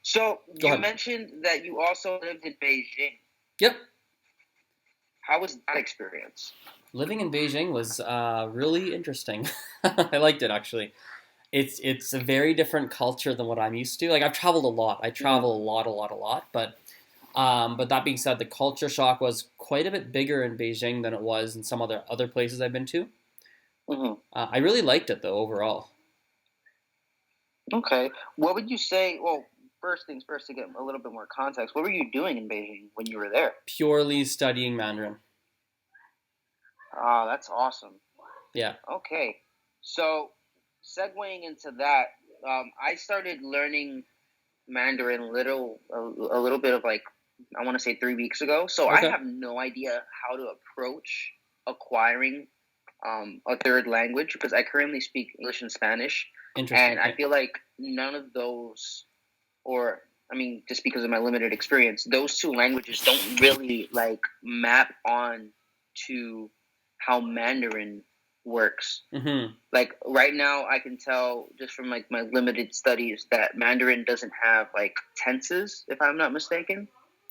So Go you ahead. mentioned that you also lived in Beijing. Yep. How was that experience? Living in Beijing was really interesting. I liked it actually. It's a very different culture than what I'm used to. Like I've traveled a lot. I Mm, travel a lot. But that being said, the culture shock was quite a bit bigger in Beijing than it was in some other places I've been to. hmm I really liked it though overall. Okay. What would you say? Well, first things first, to get a little bit more context, what were you doing in Beijing when you were there? Purely studying Mandarin. Ah, that's awesome. Yeah. Okay. So, segueing into that, I started learning Mandarin a little bit of like I want to say 3 weeks ago. So I Okay. have no idea how to approach acquiring a third language because I currently speak English and Spanish, Interesting. and I Okay. feel like none of those, or I mean, just because of my limited experience, those two languages don't really like map on to how Mandarin works. Mm-hmm. Like right now, I can tell just from like my limited studies that Mandarin doesn't have like tenses, if I'm not mistaken,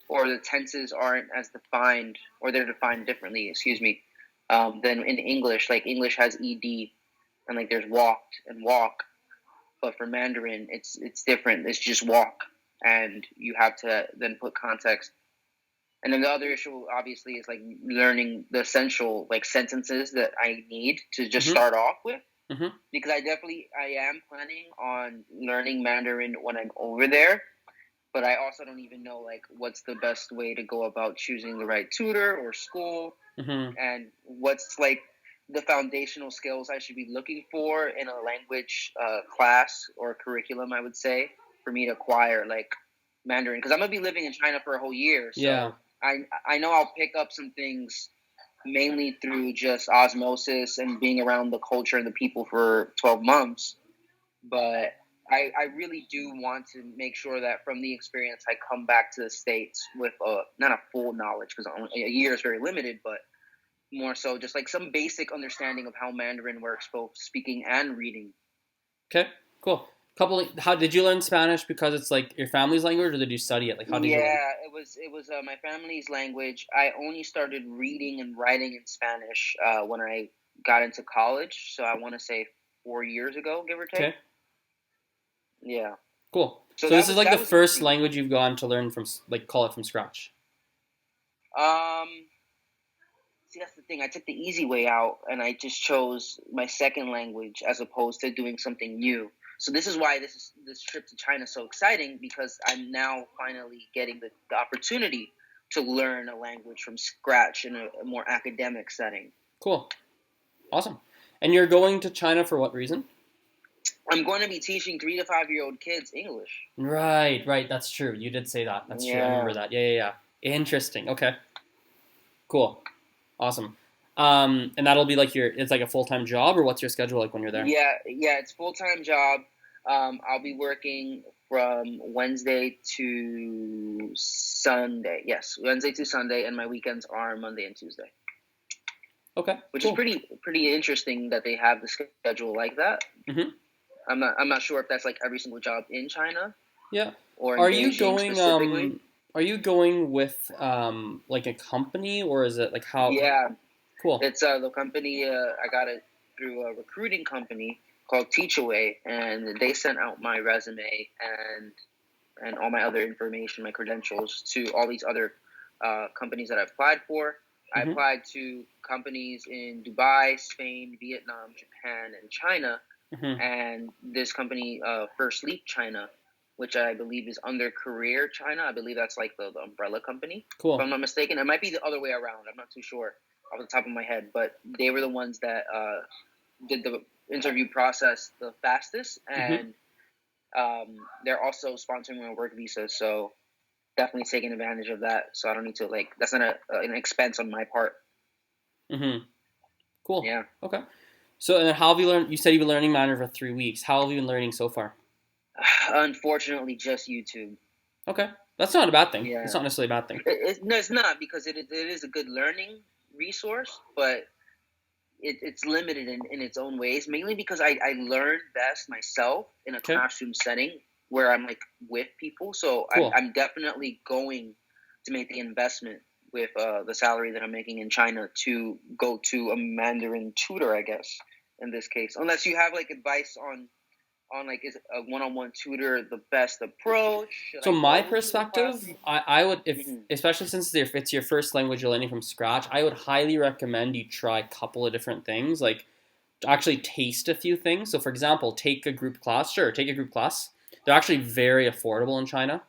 or the tenses aren't as defined, or they're defined differently. Excuse me, than in English. Like English has ed, and like there's walked and walk, but for Mandarin, it's different. It's just walk, and you have to then put context. And then the other issue, obviously, is like learning the essential like sentences that I need to just Mm-hmm. start off with, Mm-hmm. because I am planning on learning Mandarin when I'm over there, but I also don't even know like what's the best way to go about choosing the right tutor or school, Mm-hmm. and what's like the foundational skills I should be looking for in a language class or curriculum, I would say, for me to acquire like Mandarin, because I'm gonna be living in China for a whole year, Yeah. so I know I'll pick up some things mainly through just osmosis and being around the culture and the people for 12 months. But I really do want to make sure that from the experience, I come back to the States with not a full knowledge, because a year is very limited, but more so just like some basic understanding of how Mandarin works, both speaking and reading. Okay. Cool. How did you learn Spanish because it's like your family's language, or did you study it? Like, how did you learn? Yeah, it was my family's language. I only started reading and writing in Spanish when I got into college. So I want to say 4 years ago, give or take. Okay. Yeah. Cool. So So this is like the that was first easy. language you've gone to learn from, like, call it from scratch. Um, See, that's the thing. I took the easy way out, and I just chose my second language as opposed to doing something new. So this is why this trip to China is so exciting, because I'm now finally getting the opportunity to learn a language from scratch in a more academic setting. Cool. Awesome. And you're going to China for what reason? I'm going to be teaching 3 to 5 year old kids English. Right. Right. That's true. You did say that. That's true. I remember Yeah. that. Yeah. Interesting. Okay. Cool. Awesome. And that'll be like it's like a full time job, or what's your schedule like when you're there? Yeah, it's full time job. I'll be working from Wednesday to Sunday. Yes, Wednesday to Sunday, and my weekends are Monday and Tuesday, Okay. which is Cool. pretty interesting that they have the schedule like that. Mm-hmm. I'm not sure if that's like every single job in China Yeah. or in Are you Beijing going specifically. are you going with like a company, or is it like how Yeah, cool. it's the company. I got it through a recruiting company called Teachaway, and they sent out my resume and all my other information, my credentials, to all these other companies that I applied for. I Mm-hmm. applied to companies in Dubai, Spain, Vietnam, Japan, and China. Mm-hmm. And this company, First Leap China, which I believe is under Career China. I believe that's like the umbrella company, if I'm Cool. not mistaken. It might be the other way around. I'm not too sure off the top of my head, but they were the ones that did the interview process the fastest, Mm-hmm. and they're also sponsoring my work visa, so definitely taking advantage of that. So I don't need to like that's not an expense on my part. Mm-hmm. Cool. Yeah. Okay. So and then how have you learned? You said you've been learning Mandarin for 3 weeks. How have you been learning so far? Unfortunately, just YouTube. Okay, that's not a bad thing. That's Yeah. not necessarily a bad thing. No, it's not, because it is a good learning resource, but it's limited in its own ways. Mainly because I learn best myself in a Okay. classroom setting, where I'm like with people. So Cool. I'm definitely going to make the investment with the salary that I'm making in China to go to a Mandarin tutor, I guess, in this case. Unless you have like advice on like, is a one-on-one tutor the best approach? Should So I my go to a perspective, classroom? I would, if Mm-hmm. especially since if it's your first language you're learning from scratch, I would highly recommend you try a couple of different things, like to actually taste a few things. So for example, take a group class. Sure, take a group class. They're actually very affordable in China,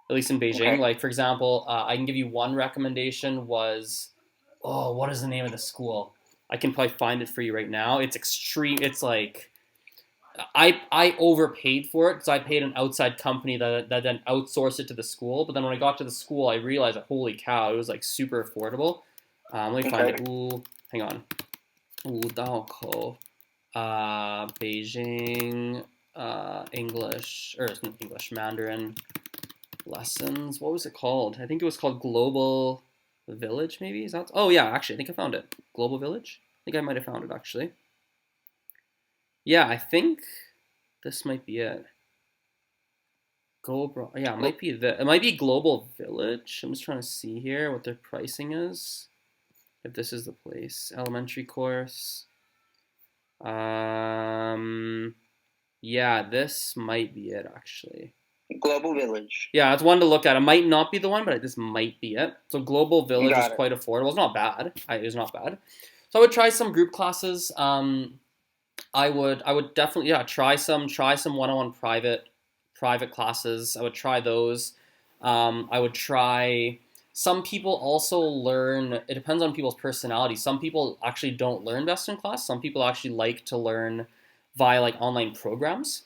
at least in Beijing. Okay. Like for example, I can give you one recommendation was, oh, what is the name of the school? I can probably find it for you right now. It's extreme. It's like I overpaid for it because I paid an outside company that then outsourced it to the school. But then when I got to the school, I realized that holy cow, it was like super affordable. Let me find Okay. it. Ooh, hang on. Ooh, Daoko, Beijing, English or it's not English Mandarin lessons. What was it called? I think it was called Global Village. Maybe is that? Oh yeah, actually, I think I found it. Global Village. I think I might have found it actually. Yeah, I think this might be it. Global, yeah, it Well, might be it might be Global Village. I'm just trying to see here what their pricing is. If this is the place, elementary course. Um, yeah, this might be it actually. Global Village. Yeah, it's one to look at. It might not be the one, but this might be it. So Global Village is Got it. quite affordable. It's not bad. It's not bad. So I would try some group classes. I would definitely try some one-on-one private classes. I would try those. I would try. Some people also learn. It depends on people's personality. Some people actually don't learn best in class. Some people actually like to learn via like online programs.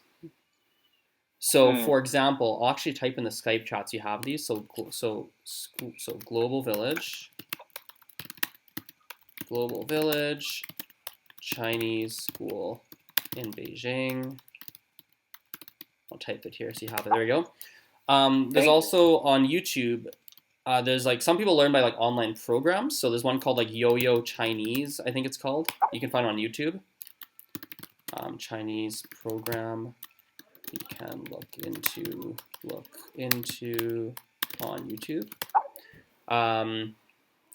So, Mm. for example, I'll actually type in the Skype chats. You have these. So Global Village, Chinese school in Beijing. I'll type it here so you have it. There we go. There's Thank you. also on YouTube. There's like some people learn by like online programs. So there's one called like Yo-Yo Chinese, I think it's called. You can find it on YouTube. Chinese program. You can look into on YouTube.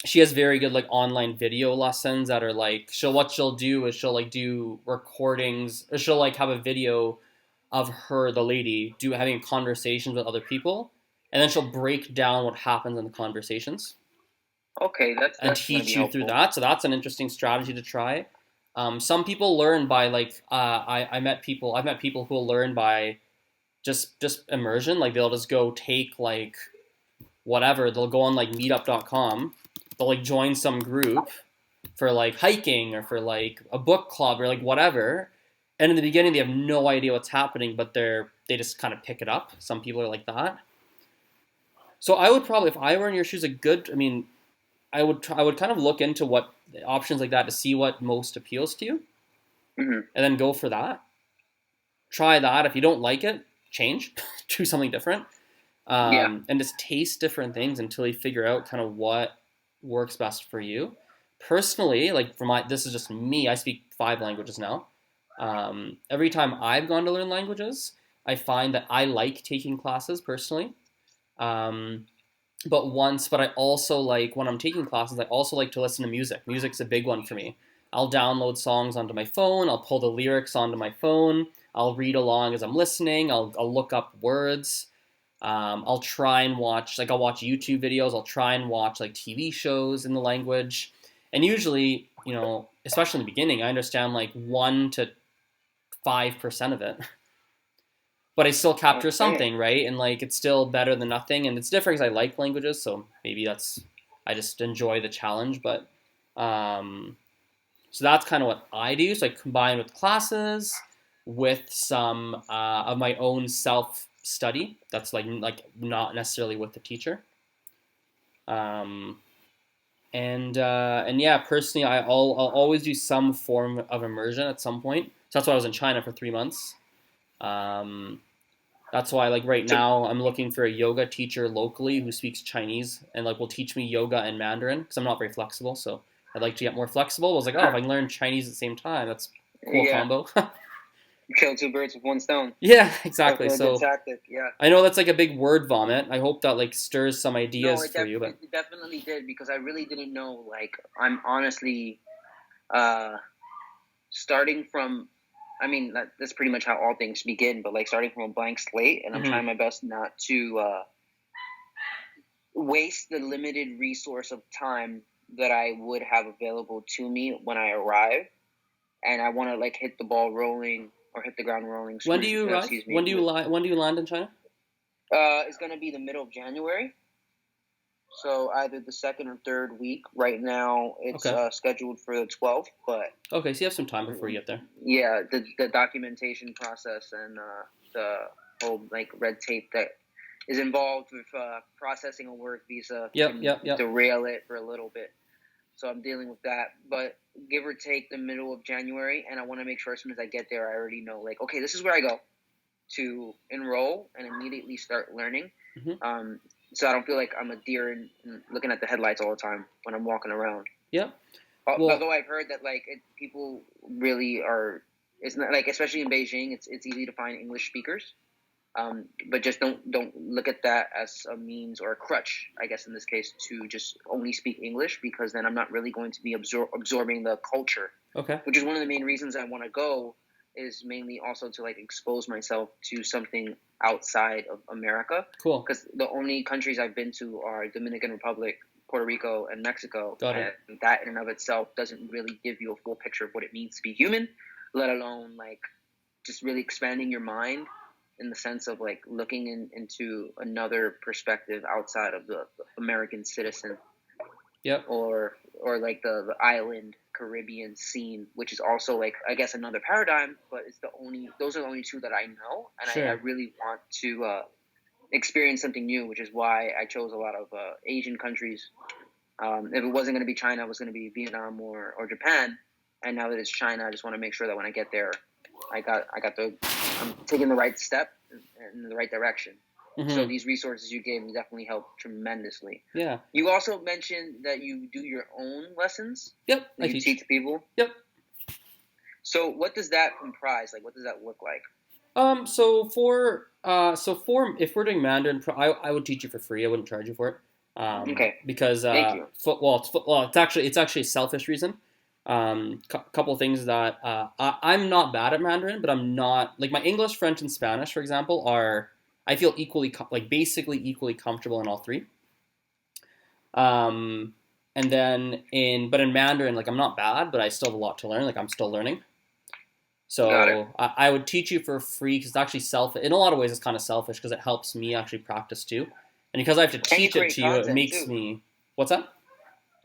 She has very good like online video lessons that are like she'll do is she'll like do recordings or she'll like have a video of her, the lady, having conversations with other people, and then she'll break down what happens in the conversations Okay, and that's gonna be teach you through helpful. that. So that's an interesting strategy to try. Some people learn by like I've met people who will learn by just immersion. Like they'll just go take like whatever. They'll go on like Meetup.com. They'll like join some group for like hiking or for like a book club or like whatever. And in the beginning, they have no idea what's happening, but they just kind of pick it up. Some people are like that. So I would probably, if I were in your shoes, I mean, I would kind of look into what options like that to see what most appeals to you, Hmm. and then go for that. Try that. If you don't like it, change, do something different, Yeah. and just taste different things until you figure out kind of what works best for you. Personally, like this is just me. I speak 5 languages now. Every time I've gone to learn languages, I find that I like taking classes personally. Um, but I also like when I'm taking classes, I also like to listen to music. Music's a big one for me. I'll download songs onto my phone. I'll pull the lyrics onto my phone. I'll read along as I'm listening. I'll look up words. I'll try and watch I'll watch YouTube videos. I'll try and watch like TV shows in the language. And usually, especially in the beginning, I understand like 1 to 5% of it, but I still capture Okay. something, right? And like it's still better than nothing. And it's different because I like languages, so maybe I just enjoy the challenge. But um, so that's kind of what I do. So I combine with classes with some of my own self study. That's like not necessarily with the teacher. Um, and yeah, personally, I'll always do some form of immersion at some point. So that's why I was in China for 3 months. Um, That's why, like right So now, I'm looking for a yoga teacher locally who speaks Chinese and like will teach me yoga and Mandarin because I'm not very flexible. So I'd like to get more flexible. I was like, oh, if I can learn Chinese at the same time, that's a cool yeah. combo. Kill two birds with one stone. Yeah, exactly. Definitely a good So tactic. Yeah. I know that's like a big word vomit. I hope that like stirs some No, ideas for you. But it definitely did because I really didn't know. Like, I'm honestly uh, starting from. I mean, that's pretty much how all things begin. But like starting from a blank slate, and I'm mm-hmm. trying my best not to waste the limited resource of time that I would have available to me when I arrive, and I want to like hit the ball rolling or hit the ground rolling. When do you arrive? Excuse me. When do you land in China? It's going to be the middle of January. So either the second or third week. Right now, it's Okay. scheduled for the 12th, but Okay, so you have some time before you get there. yeah, the documentation process and the whole like red tape that is involved with processing a work visa can derail it for a little bit. So I'm dealing with that, but give or take the middle of January, and I want to make sure as soon as I get there, I already know like, okay, this is where I go to enroll and immediately start learning. Mm-hmm. So I don't feel like I'm a deer and looking at the headlights all the time when I'm walking around. Yeah. Well, although I've heard that like people really are, it's not like, especially in Beijing, it's easy to find English speakers. But just don't look at that as a means or a crutch, I guess in this case, to just only speak English, because then I'm not really going to be absorbing the culture. Okay. Which is one of the main reasons I want to go, is mainly also to like expose myself to something outside of America. Cool. Because the only countries I've been to are Dominican Republic, Puerto Rico, and Mexico. Got it. And that in and of itself doesn't really give you a full picture of what it means to be human, let alone like just really expanding your mind in the sense of like looking into another perspective outside of the American citizen. Yep. Or like the island Caribbean scene, which is also like, I guess, another paradigm, but those are the only two that I know, and sure. I really want to experience something new, which is why I chose a lot of Asian countries. If it wasn't going to be China, it was going to be Vietnam or Japan, and now that it's China, I just want to make sure that when I get there, I'm taking the right step in the right direction. Mm-hmm. So these resources you gave me definitely helped tremendously. Yeah. You also mentioned that you do your own lessons. Yep. You teach people. Yep. So what does that comprise? Like, what does that look like? So for if we're doing Mandarin, I would teach you for free. I wouldn't charge you for it. Okay. Because thank you. It's actually a selfish reason. Couple things that I'm not bad at Mandarin, but I'm not like my English, French, and Spanish, for example, are I feel basically equally comfortable in all three. And then in Mandarin, like I'm not bad, but I still have a lot to learn. Like I'm still learning. So I would teach you for free because it's actually selfish. In a lot of ways, it's kind of selfish because it helps me actually practice too. And because I have to teach it to you, it makes me... What's that?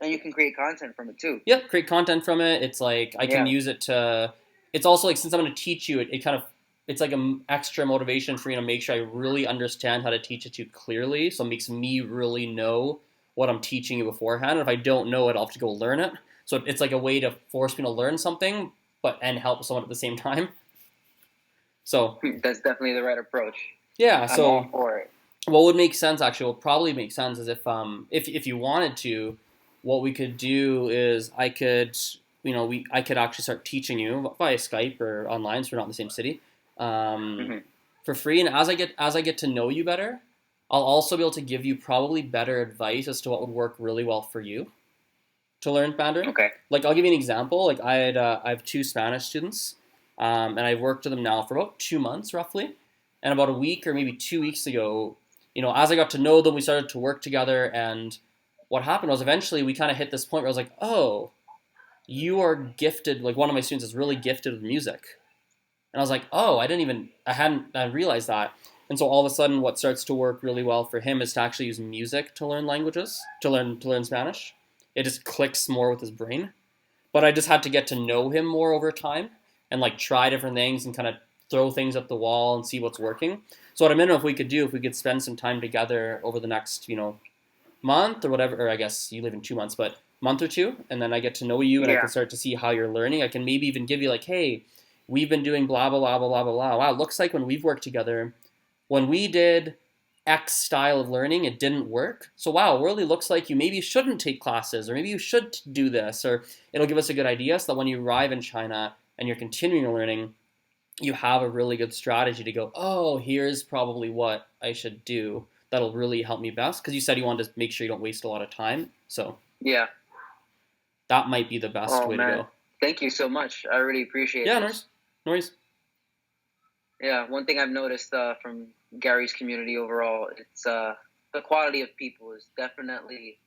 And you can create content from it too. Yep, create content from it. It's like I can use it to... It's also like since I'm going to teach you, it kind of... It's like an extra motivation for you to make sure I really understand how to teach it to you clearly. So it makes me really know what I'm teaching you beforehand. And if I don't know it, I'll have to go learn it. So it's like a way to force me to learn something, and help someone at the same time. So that's definitely the right approach. Yeah, I'm all for it. What would make sense, actually, what would probably make sense is if you wanted to, what we could do is I could actually start teaching you via Skype or online, so we're not in the same city, for free. And as I get to know you better, I'll also be able to give you probably better advice as to what would work really well for you to learn Mandarin. Okay. Like I'll give you an example. Like I have 2 Spanish students, and I've worked with them now for about 2 months roughly. And about a week or maybe 2 weeks ago, as I got to know them, we started to work together. And what happened was eventually we kind of hit this point where I was like, oh, you are gifted. Like one of my students is really gifted with music. And I was like, oh, I hadn't realized that. And so all of a sudden what starts to work really well for him is to actually use music to learn languages, to learn Spanish. It just clicks more with his brain. But I just had to get to know him more over time and like try different things and kind of throw things at the wall and see what's working. So what I meant if we could spend some time together over the next, month or whatever, or I guess you live in 2 months, but month or two, and then I get to know you and I can start to see how you're learning. I can maybe even give you like, hey, we've been doing blah, blah, blah, blah, blah, blah, blah. Wow, looks like when we've worked together, when we did X style of learning, it didn't work. So wow, it really looks like you maybe shouldn't take classes, or maybe you should do this, or it'll give us a good idea so that when you arrive in China and you're continuing learning, you have a really good strategy to go, oh, here's probably what I should do that'll really help me best. Because you said you wanted to make sure you don't waste a lot of time. So Yeah. that might be the best Oh way to man, go. thank you so much. I really appreciate Yeah, no this. worries. No worries. Yeah, one thing I've noticed from Gary's community overall, it's the quality of people is definitely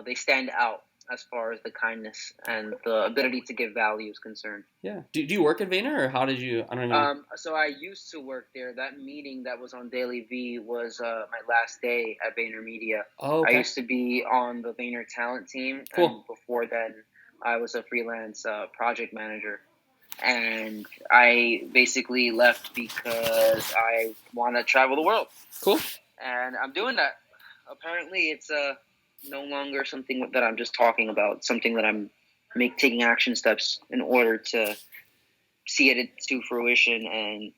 they stand out as far as the kindness and the ability to give value is concerned. Yeah. Do you work at Vayner or how did you? I don't even. So I used to work there. That meeting that was on Daily V was my last day at VaynerMedia. Oh, I okay. used to be on the Vayner talent team, and Cool. before then, I was a freelance project manager. And I basically left because I want to travel the world, Cool. and I'm doing that. Apparently, it's no longer something that I'm just talking about. Something that I'm taking action steps in order to see it to fruition and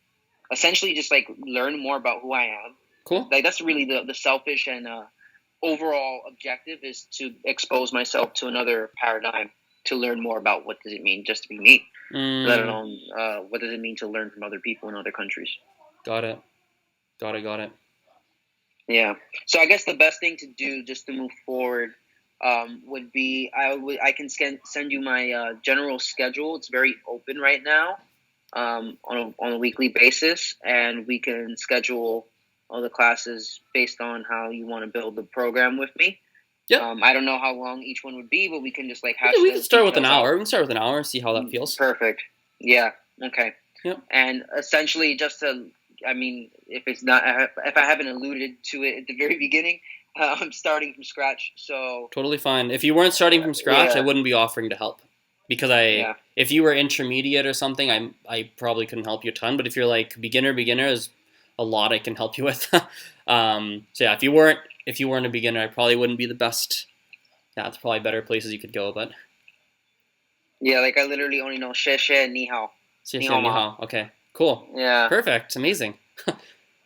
essentially just like learn more about who I am. Cool. Like that's really the selfish and overall objective is to expose myself to another paradigm to learn more about what does it mean just to be me, let Mm, alone what does it mean to learn from other people in other countries. got it. Got it. Got it. Yeah. So I guess the best thing to do just to move forward would be I can send you my general schedule. It's very open right now on a weekly basis, and we can schedule all the classes based on how you want to build the program with me. Yep. I don't know how long each one would be, but we can just like hash We can those start with an details out. hour. We can start with an hour and see how that feels. Perfect. Yeah. Okay. Yep. And essentially, just to, I mean, if I haven't alluded to it at the very beginning, I'm starting from scratch. So Totally fine. If you weren't starting from scratch, I wouldn't be offering to help because if you were intermediate or something, I probably couldn't help you a ton. But if you're like beginner, there's a lot I can help you with. So yeah, if you weren't a beginner, I probably wouldn't be the best. Yeah, it's probably better places you could go, but yeah, like I literally only know 谢谢 and 你好. 谢谢你好. Okay, cool. Yeah. Perfect. Amazing.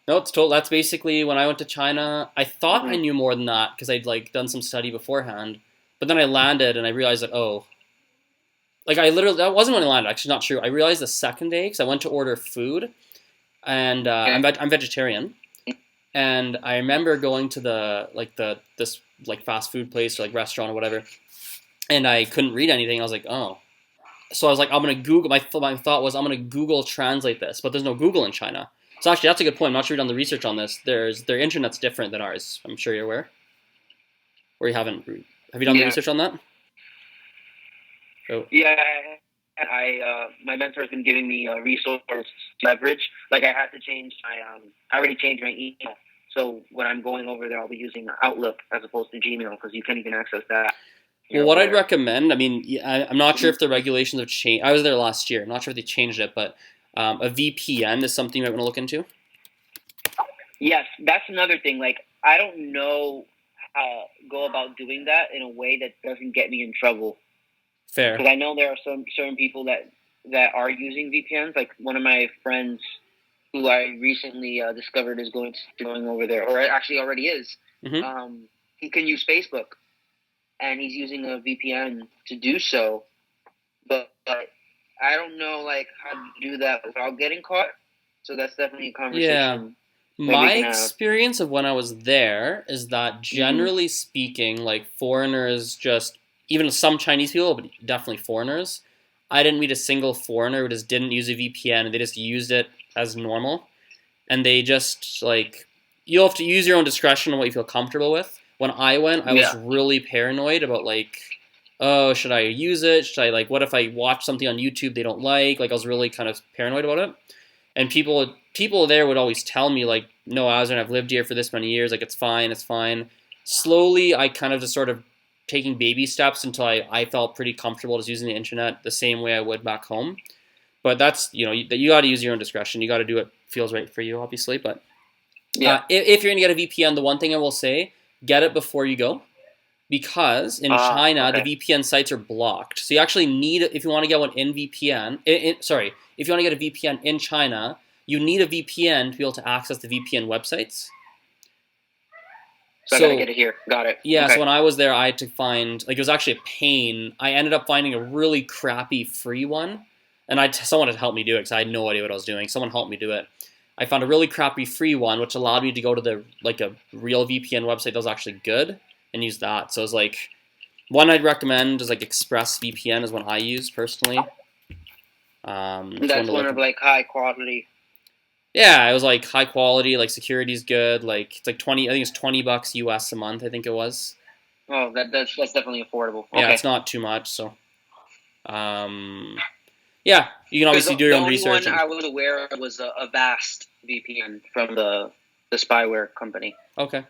No, it's total. That's basically when I went to China. I thought I knew more than that because I'd like done some study beforehand, but then I landed and I realized that I literally that wasn't when I landed. Actually, not true. I realized the second day because I went to order food, and I'm vegetarian, and I remember going to this fast food place or like restaurant or whatever, and I couldn't read anything. I was like, oh. So I was like, I'm gonna Google. My thought was I'm gonna Google translate this, but there's no Google in China. So actually, that's a good point. I'm not sure you've done the research on this. Their internet's different than ours. I'm sure you're aware. Or you haven't? Have you done the research on that? Oh. Yeah, my mentor's been giving me resource leverage. Like I had to change I already changed my email. So when I'm going over there, I'll be using Outlook as opposed to Gmail because you can't even access that. Well, what I'd recommend, I mean, I'm not sure if the regulations have changed. I was there last year. I'm not sure if they changed it, but a VPN is something you might want to look into. Yes, that's another thing. Like, I don't know how to go about doing that in a way that doesn't get me in trouble. Fair. Because I know there are some certain people that are using VPNs. Like one of my friends who I recently discovered is going over there, or actually already is. Mm-hmm. He can use Facebook, and he's using a VPN to do so. But I don't know like how to do that without getting caught. So that's definitely a conversation. Yeah. My experience of when I was there is that generally speaking, like foreigners just, even some Chinese people, but definitely foreigners, I didn't meet a single foreigner who just didn't use a VPN. They just used it as normal. And they just, like, you'll have to use your own discretion on what you feel comfortable with. When I went, I was really paranoid about, like, oh, should I use it? Should I, like, what if I watch something on YouTube they don't like? Like, I was really kind of paranoid about it. And people there would always tell me, like, no, Azren, I've lived here for this many years. Like, it's fine, it's fine. Slowly, I kind of just sort of taking baby steps until I felt pretty comfortable just using the internet the same way I would back home. But that's, you got to use your own discretion. You got to do what feels right for you, obviously. But if you're going to get a VPN, the one thing I will say, get it before you go. Because in China, the VPN sites are blocked. So you actually need, if you want to get one in VPN, if you want to get a VPN in China, you need a VPN to be able to access the VPN websites. So I gotta get it here. Got it. Yeah, so when I was there, I had to find, like, it was actually a pain. I ended up finding a really crappy free one. and someone had helped me do it because I had no idea what I was doing. Someone helped me do it. I found a really crappy free one, which allowed me to go to the like a real VPN website that was actually good and use that. So it was like one I'd recommend is like ExpressVPN is one I use personally. That's one of like high quality. Yeah, it was like high quality, like security's good. Like it's like 20. I think it's $20 US a month. I think it was. Oh, that's definitely affordable. Yeah, okay. It's not too much. So, yeah, you can obviously do your own research. The only one I was aware of was a Vast VPN from the spyware company. Okay.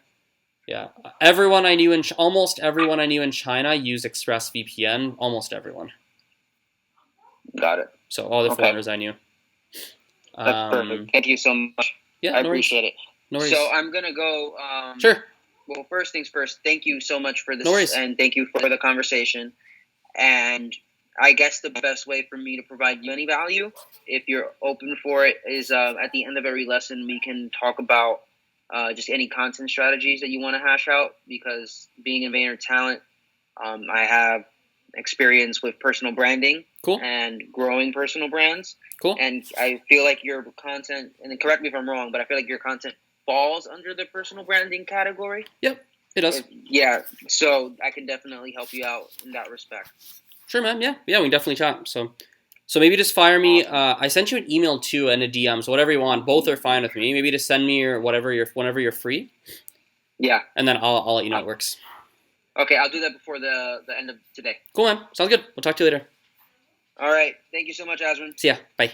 Yeah, everyone I knew almost everyone I knew in China used ExpressVPN. Almost everyone. Got it. So all the foreigners I knew. That's perfect. Thank you so much. Yeah, I appreciate it. No worries. So I'm gonna go. Sure. Well, first things first. Thank you so much for this, No worries. and thank you for the conversation. And I guess the best way for me to provide you any value, if you're open for it, is at the end of every lesson we can talk about just any content strategies that you want to hash out. Because being in Vayner Talent, I have experience with personal branding and growing personal brands. Cool. And I feel like your content, and correct me if I'm wrong, but I feel like your content falls under the personal branding category. Yep, it does. Yeah, so I can definitely help you out in that respect. Sure, man. Yeah, we can definitely chat. So maybe just fire me. I sent you an email too and a DM, so whatever you want. Both are fine with me. Maybe just send me your whenever you're free. Yeah. And then I'll let you know it works. Okay, I'll do that before the end of today. Cool, man. Sounds good. We'll talk to you later. All right. Thank you so much, Azren. See ya. Bye.